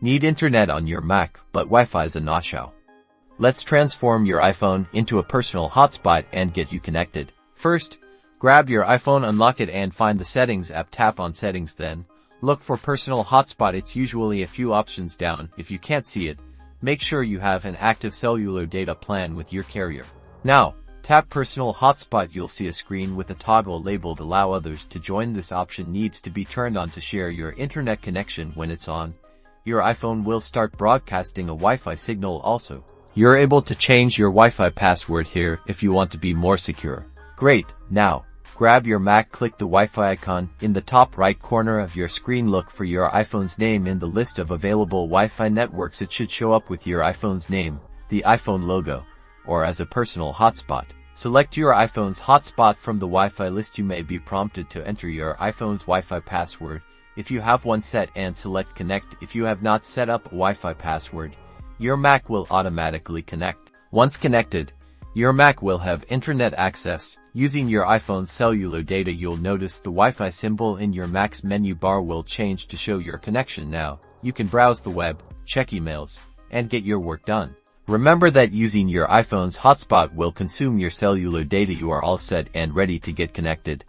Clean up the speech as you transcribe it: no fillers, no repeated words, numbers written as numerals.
Need internet on your Mac, but Wi-Fi is a no-show. Let's transform your iPhone into a personal hotspot and get you connected. First, grab your iPhone, unlock it and find the Settings app. Tap on Settings, then look for Personal Hotspot. It's usually a few options down. If you can't see it, make sure you have an active cellular data plan with your carrier. Now, tap Personal Hotspot. You'll see a screen with a toggle labeled Allow Others to Join. This option needs to be turned on to share your internet connection. When it's on, your iPhone will start broadcasting a Wi-Fi signal. Also, you're able to change your Wi-Fi password here if you want to be more secure. Great! Now, grab your Mac, click the Wi-Fi icon in the top right corner of your screen. Look for your iPhone's name in the list of available Wi-Fi networks. It should show up with your iPhone's name, the iPhone logo, or as a personal hotspot. Select your iPhone's hotspot from the Wi-Fi list. You may be prompted to enter your iPhone's Wi-Fi password if you have one set and select Connect. If you have not set up a Wi-Fi password, your Mac will automatically connect. Once connected, your Mac will have internet access. Using your iPhone's cellular data, you'll notice the Wi-Fi symbol in your Mac's menu bar will change to show your connection. Now, you can browse the web, check emails, and get your work done. Remember that using your iPhone's hotspot will consume your cellular data. You are all set and ready to get connected.